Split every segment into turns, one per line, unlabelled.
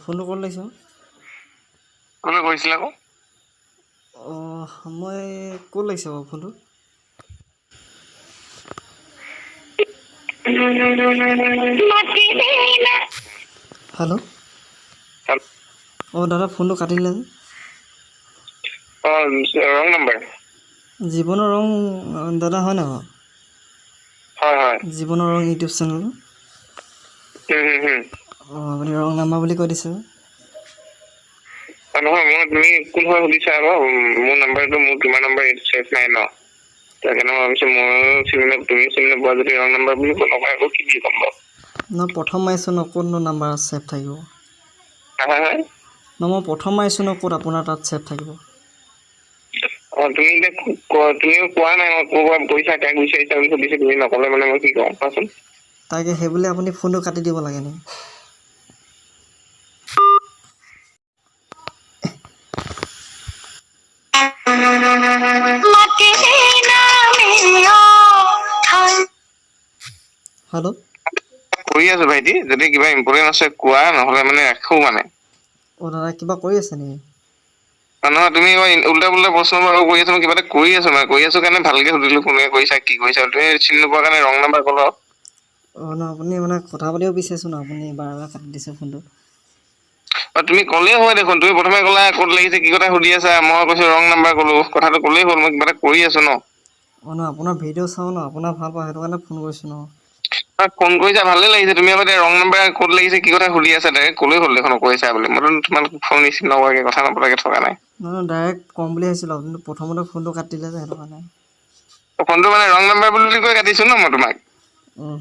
ফোনটো ক'ত লাগিছে?
কোনে কৰিছিল আকৌ?
মই ক'ত লাগিছে বাৰু ফোনটো? হেল্ল'। দাদা ফোনটো কাটি দিলে যে?
Wrong number.
জীৱনৰ ৰং দাদা হয় নাই বাৰু?
হয়।
জীৱনৰ ৰং ইউটিউব চেনেল। আপুনি ৰং নাম্বাৰ বুলি কৈ দিছে।
নহয় তুমি কোন হয় সুধিছা আকৌ মোৰ নাম্বাৰটো মোৰ তোমাৰ নাম্বাৰ ছেভ নাই ন। সেইকাৰণে মই ভাবিছোঁ তুমি চিনি নোপোৱা যদি ৰং নাম্বাৰ বুলি নকয় আকৌ কি বুলি ক'ম বাৰু।
প্ৰথম মাৰিছোঁ ন, ক'তনো নাম্বাৰ ছেভ থাকিব?
হয়।
মই প্ৰথম মাৰিছোঁ ন, ক'ত আপোনাৰ তাত ছেভ থাকিব?
তুমি এতিয়া তুমিও কোৱা নাই মই ক'ৰবাত গৈছা কাক বিচাৰিছা বুলি সুধিছোঁ, তুমি নক'লে মানে মই কি কওঁ কোৱাচোন?
তাকে সেইবুলি আপুনি ফোনটো কাটি দিব লাগে নেকি? হেল্ল'।
কৰি আছোঁ ভাইটি, যদি কিবা ইম্পৰ্টেণ্ট আছে কোৱা, নহ'লে মানে ৰাখোঁ মানে।
দাদা কিবা কৰি আছে নেকি?
নহয় তুমি উল্টা প্ৰশ্ন কৰি আছা, মই কিবা এটা কৰি আছোঁ কাৰণে ভালকে সুধিলোঁ কোনে কৰিছা কি কৰিছা, তুমি চিনি নোপোৱাৰ কাৰণে ৰং নাম্বাৰ ক'লা।
আপুনি মানে কথা পাতিব বিচাৰিছোঁ ন, আপুনি বাৰে কাটি দিছে ফোনটো।
তুমি ক'লেই হয় দেখোন, তুমি প্ৰথমে ক'লা ক'ত লাগিছে কি কথা সুধি আছা, মই কৈছোঁ ৰং নাম্বাৰ ক'লো, কথাটো ক'লেই হ'ল, মই কিবা এটা কৰি আছোঁ ন।
আপোনাৰ ভিডিঅ' চাওঁ ন, আপোনাৰ ভাল পাওঁ সেইটো কাৰণে ফোন কৰিছোঁ ন।
ফোন কৰিছা ভালে লাগিছে, তুমি আকৌ এতিয়া ৰং নাম্বাৰ ক'ত লাগিছে কি কথা সুধি আছা, ডাইৰেক্ট ক'লেই হ'ল দেখোন কৰিছা বুলি, মইতো তোমাক ফোন ৰিচিভ নকৰাকে কথা নপতাকে থকা নাই।
ডাইৰেক্ট ক'ম বুলি ভাবিছিলোঁ, আপুনি প্ৰথমতে ফোনটো কাটি দিলে যে সেইটো কাৰণে।
ফোনটো মানে ৰং নাম্বাৰ বুলি কৈ কাটিছোঁ ন মই তোমাক।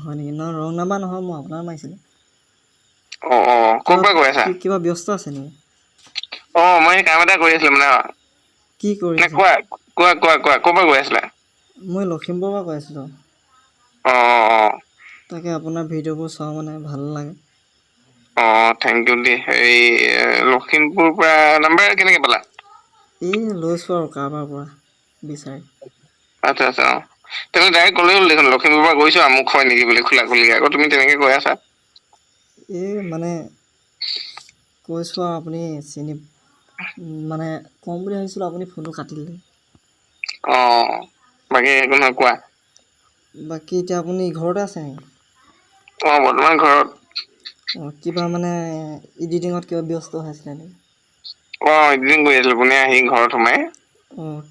হয় নেকি? নহয় ৰং নাম্বাৰ নহয়, মই আপোনাৰ মাৰিছিলোঁ।
ক'ৰ পৰা কৈ আছা?
কিবা ব্যস্ত আছে নেকি?
মই কাম এটা কৰি আছিলোঁ মানে।
কি কৰি আছে?
কোৱা ক'ৰ পৰা কৈ আছিলা?
মই লখিমপুৰৰ পৰা কৈ আছিলোঁ।
অ'।
তাকে আপোনাৰ ভিডিঅ'বোৰ চাওঁ মানে ভাল লাগে।
থেংক ইউ দেই, এই লখিমপুৰৰ পৰা নাম্বাৰ কেনেকৈ পালা?
লৈছোঁ আৰু কাৰোবাৰ পৰা বিচাৰি।
আচ্ছা। তুমি ডাইৰেক্ট ক'লেই হ'ল দেখোন, লখিমপুৰৰ পৰা কৈছোঁ আমুক হয় নেকি বুলি খোলা খুলিকে, আকৌ তুমি তেনেকৈ কৈ আছা।
মানে কৈছোঁ আৰু আপুনি চিনি মানে ক'ম বুলি ভাবিছিলোঁ, আপুনি ফোনটো কাটি দিলে।
বাকী একো নহয় কোৱা।
বাকী এতিয়া আপুনি ঘৰতে আছে নেকি?
বৰ্তমান ঘৰত।
কিবা মানে এডিটিঙত কিবা ব্যস্ত হৈ আছিলে নেকি?
এডিটিং কৰি আছিলোঁ, পোনে আহি ঘৰত সোমাই।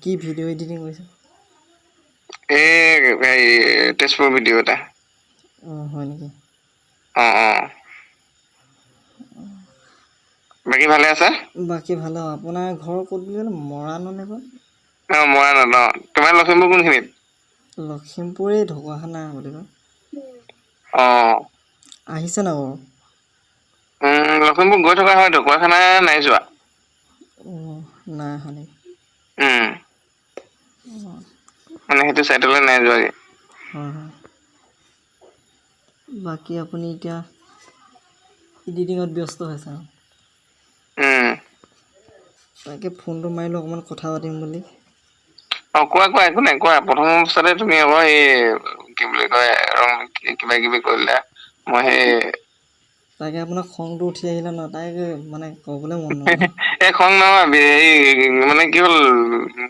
কি ভিডিঅ' এডিটিং কৰিছে?
তেজপুৰৰ ভিডিঅ' এটা।
হয় নেকি?
অ'। বাকী ভালে আছা?
বাকী ভালে। আপোনাৰ ঘৰ ক'ত বুলি ক'লে, মৰাণ নে ক'ত?
মৰাণত। তোমাৰ লখিমপুৰ কোনখিনিত?
লখিমপুৰ ঢকুৱাখানা বুলি কয়।
অ'।
আহিছে নাই বাৰু?
লখিমপুৰ গৈ থকা হয়, ঢকুৱাখানা নাই যোৱা।
নাই অহা নেকি?
উম।
অ'।
মানে সেইটো চাইডলৈ নাই যোৱাগে।
হয়। বাকী আপুনি এতিয়া এডিটিঙত ব্যস্ত হৈছে আৰু।
উম।
তাকে ফোনটো মাৰিলোঁ অকণমান কথা পাতিম বুলি।
কোৱা একো নাই কোৱা। প্ৰথম অৱস্থাতে তুমি আকৌ কি বুলি কয় কিবা কিবি কৰিলা, মই
তাকে আপোনাৰ খংটো উঠি আহিলে ন, তাকে মানে ক'বলৈ মন নগ'ল।
খং নহয়, মানে কি হ'ল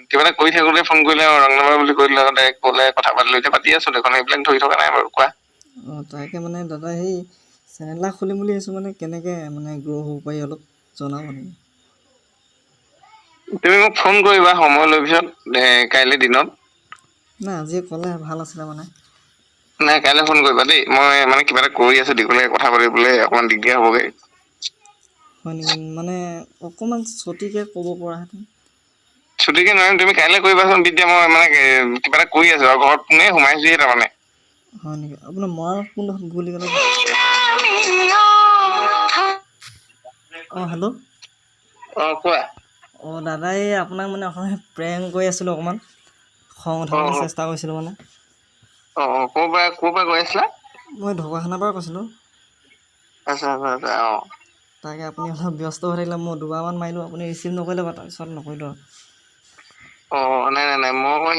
কিবা এটা কৰি থাকোঁতে ফোন কৰিলে ৰং নাম্বাৰ বুলি কৈ দিলে, ডাইৰেক্ট ক'লে কথা পাতিলোঁ, এতিয়া পাতি আছোঁ দেখোন, এইবিলাক ধৰি থকা নাই বাৰু কোৱা।
তাকে মানে দাদা চেনেল এটা খুলিম বুলি ভাবিছোঁ, মানে কেনেকৈ মানে গ্ৰ' হ'ব পাৰি অলপ জনাব নেকি?
তুমি মোক ফোন কৰিবা সময় লৈ পিছত, কাইলৈ দিনত।
নাই আজিয়ে ক'লে ভাল আছিলে মানে।
নাই কাইলৈ ফোন কৰিবা দেই, মই মানে কিবা এটা কৰি আছোঁ, দীঘলীয়াকে কথা পাতিবলৈ অকণমান দিগদাৰ হ'বগৈ।
হয় নেকি? মানে অকণমান চটিকে ক'ব পৰাহেঁতেন।
ছুটিকে নোৱাৰিম, তুমি কাইলৈ কৰিবাচোন, তেতিয়া মই মানে কিবা এটা কৰি আছোঁ আৰু ঘৰত সোমাইছোহে তাৰমানে।
হয় নেকি? আপোনাৰ মৰাণত কোনডোখৰত বুলি ক'লে? হেল্ল'।
কোৱা।
দাদা আপোনাক মানে অকণমান প্ৰেংক কৰি আছিলোঁ অকণমান। খং উঠাবলৈ চেষ্টা কৰিছিলোঁ মানে।
ক'ৰ পৰা কৈ আছিলা?
মই ঢকুৱাখানাৰ পৰা কৈছিলোঁ।
আচ্ছা।
তাকে আপুনি অলপ ব্যস্ত হৈ থাকিলে, মই দুবাৰমান মাৰিলোঁ, আপুনি ৰিচিভ নকৰিলে বাৰু, তাৰপিছত নকৰিলোঁ আৰু।
নাই, মই আকৌ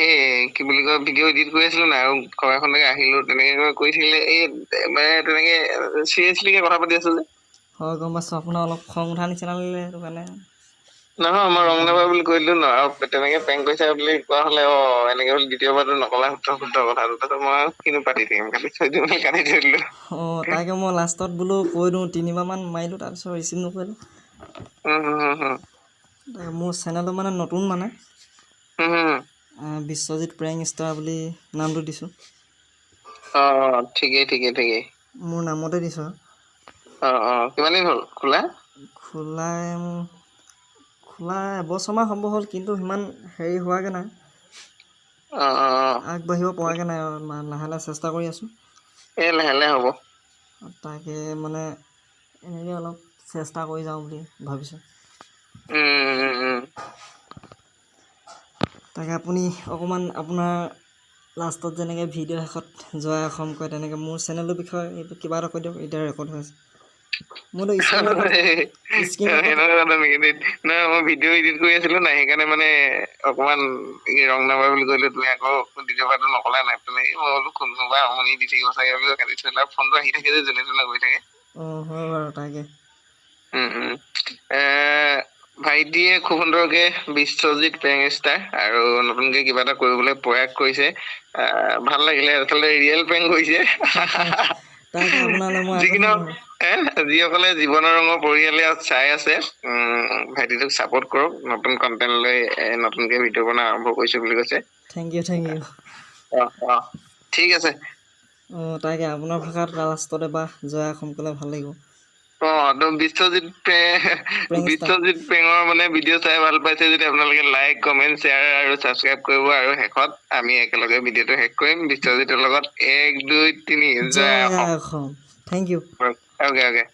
কি বুলি কয় ভিডিঅ' এডিট কৰি আছিলোঁ নাই, আৰু ঘৰ এখনলৈকে আহিলোঁ, তেনেকৈ কৰি থাকিলে মানে তেনেকে চিৰিয়াছলিকে কথা পাতি আছোঁ যে।
হয় গম পাইছোঁ আপোনাৰ অলপ খং উঠা নিচিনা লাগিলে সেইটো কাৰণে
নহয় মই ৰং নাম্বাৰ বুলি কৈ দিলো ন আৰু তেনেকে প্ৰেংক কৰিছা বুলি কোৱা হলে এনেকে বুলি দ্বিতীয়বাৰটো নকলা শুদ্ধ কথাটো তাৰপিছত মই কিনো পাতি থাকিম কাটি থৈ দিম বুলি কাটি থৈ দিলো
তাকে মই লাষ্টত বোলো কৈ দিওঁ 3বাৰমান মাৰিলোঁ তাৰপিছত ৰিচিভ নকৰিলোঁ মোৰ চেনেলটো মানে নতুন মানে বিশ্বজিৎ প্ৰেংক ষ্টাৰ বুলি নামটো দিছোঁ
ঠিকেই
মোৰ নামতে দিছোঁ
কিমান দিন হ'ল খোলা
খোলা এবছৰমান হ'ব হ'ল কিন্তু সিমান হেৰি হোৱাগৈ নাই আগবাঢ়িব পৰাগৈ নাই আৰু লাহে লাহে চেষ্টা কৰি আছোঁ
লাহে হ'ব
তাকে মানে এনেকৈ অলপ চেষ্টা কৰি যাওঁ বুলি ভাবিছোঁ তাকে আপুনি অকণমান আপোনাৰ লাষ্টত যেনেকৈ ভিডিঅ' শেষত জয় অসম কয় তেনেকৈ মোৰ চেনেলটোৰ বিষয়ে এইটো কিবা এটা কৈ দিয়ক এতিয়া ৰেকৰ্ড হৈ আছে মইতো স্ক্ৰীণৰ কথা
নহয় মই ভিডিঅ' এডিট কৰি আছিলো নাই সেইকাৰণে মানে অকমান ৰং নাম্বাৰ বুলি কৈলে তুমি আকৌ দ্বিতীয়বাৰটো নকলা নাই তুমি মই বোলো কোনোবা আমনি দি থাকিব চাগে বুলি কাটি থৈ দিলা ফোনটো আহি থাকে যে যোনে যোনে কৰি থাকে
হয় বাৰু তাকে
ভাইটিয়ে খুব সুন্দৰকে বিশ্বজিৎ প্ৰেংক ষ্টাৰ আৰু নতুনকে কিবা এটা কৰিবলৈ প্ৰয়াস কৰিছে ভাল লাগিলে আচলতে ৰিয়েল প্ৰেংক কৰিছে
তাকে আপোনালৈ মই
যিকোনো যিসকলে জীৱনৰ ৰঙৰ পৰিয়ালে চাই আছে ভাইটিটোক ছাপোৰ্ট কৰক নতুন কণ্টেণ্ট লৈ নতুনকে ভিডিঅ' বনোৱা আৰম্ভ কৰিছো বুলি কৈছে
থেংক ইউ
ঠিক আছে
তাকে আপোনাৰ ভাষাত লাষ্টতে বা জয় অসম ক'লে ভাল লাগিব
বিশ্বজিৎ প্ৰেঙৰ মানে ভিডিঅ' চাই ভাল পাইছে যদি আপোনালোকে লাইক কমেণ্ট শ্বেয়াৰ আৰু ছাবস্ক্ৰাইব কৰিব আৰু শেষত আমি একেলগে ভিডিঅ'টো শেষ কৰিম বিশ্বজিতৰ লগত 1 2 3 জয় অসম
থেংক ইউ
অকে